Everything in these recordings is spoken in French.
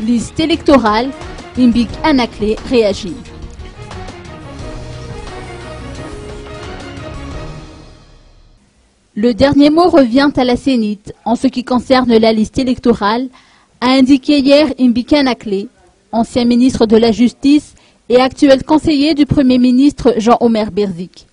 Liste électorale, Imbik Anakle réagit. Le dernier mot revient à la Sénite en ce qui concerne la liste électorale, a indiqué hier Imbik Anakle, ancien ministre de la Justice et actuel conseiller du Premier ministre Jean-Omer Berzik.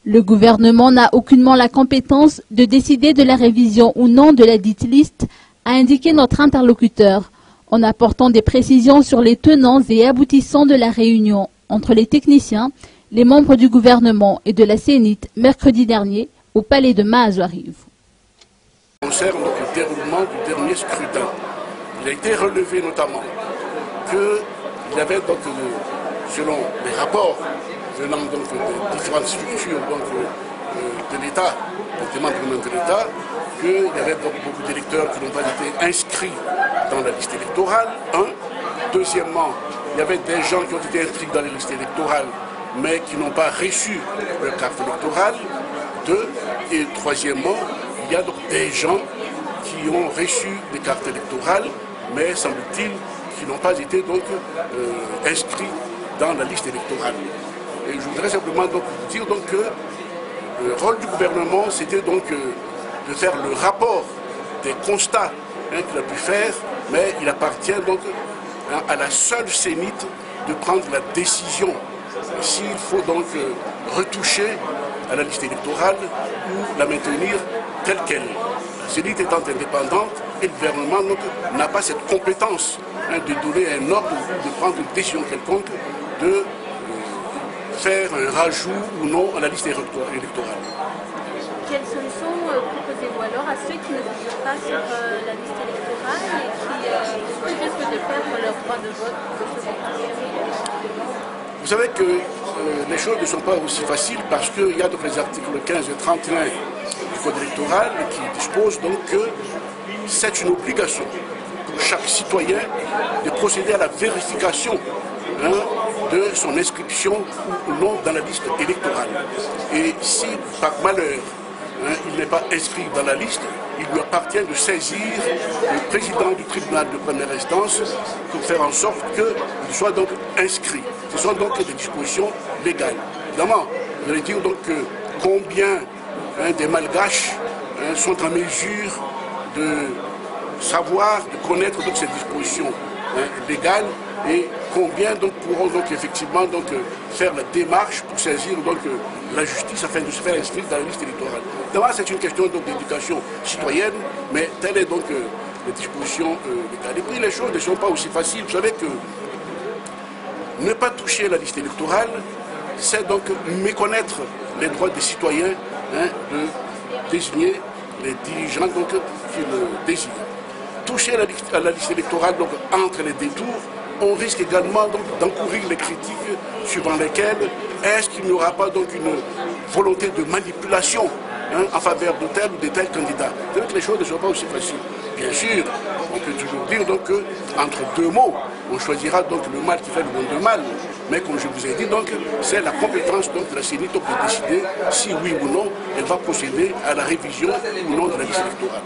Le gouvernement n'a aucunement la compétence de décider de la révision ou non de la dite liste, a indiqué notre interlocuteur, en apportant des précisions sur les tenants et aboutissants de la réunion entre les techniciens, les membres du gouvernement et de la Sénite mercredi dernier au palais de Maazouariv. Concernant le déroulement du dernier scrutin, il a été relevé notamment qu'il y avait donc, selon les rapports venant donc de différentes structures de l'État, des membres de l'État, qu'il y avait donc beaucoup d'électeurs qui n'ont pas été inscrits dans la liste électorale. Deuxièmement, il y avait des gens qui ont été inscrits dans la liste électorale, mais qui n'ont pas reçu leur carte électorale. Et troisièmement, il y a donc des gens qui ont reçu des cartes électorales, mais semble-t-il qui n'ont pas été donc inscrits dans la liste électorale. Et je voudrais simplement donc dire donc que le rôle du gouvernement, c'était donc de faire le rapport des constats qu'il a pu faire, mais il appartient donc à la seule Sénite de prendre la décision s'il faut donc retoucher à la liste électorale ou la maintenir telle qu'elle. La Sénite étant indépendante et le gouvernement n'a pas cette compétence de donner un ordre ou de prendre une décision quelconque de faire un rajout ou non à la liste électorale. Quelle solution proposez-vous alors à ceux qui ne figurent pas sur la liste électorale et qui risquent de perdre leur droit de vote de ce vote? Vous savez que les choses ne sont pas aussi faciles parce qu'il y a donc les articles 15 et 31 du Code électoral qui disposent donc que c'est une obligation pour chaque citoyen de procéder à la vérification de son inscription ou non dans la liste électorale. Et si par malheur il n'est pas inscrit dans la liste, il lui appartient de saisir le président du tribunal de première instance pour faire en sorte qu'il soit donc inscrit. Ce sont donc des dispositions légales. Évidemment, vous allez dire donc combien des malgaches sont en mesure de savoir, de connaître donc ces dispositions légales et combien donc pourront donc effectivement donc faire la démarche pour saisir donc la justice afin de se faire inscrire dans la liste électorale. D'abord, c'est une question donc d'éducation citoyenne, mais telle est donc les dispositions légales. Et puis les choses ne sont pas aussi faciles. Vous savez que ne pas toucher à la liste électorale, c'est donc méconnaître les droits des citoyens de désigner les dirigeants donc, qui le désirent. Toucher à la liste électorale donc, entre les deux tours, on risque également d'encourir les critiques suivant lesquelles est-ce qu'il n'y aura pas donc une volonté de manipulation en faveur de tel ou de tel candidat. C'est vrai que les choses ne sont pas aussi faciles. Bien sûr, on peut toujours dire donc qu'entre deux mots, on choisira donc le mal qui fait le bon de mal. Mais comme je vous ai dit, donc, c'est la compétence donc, de la Sénite de décider si oui ou non elle va procéder à la révision ou non de la liste électorale.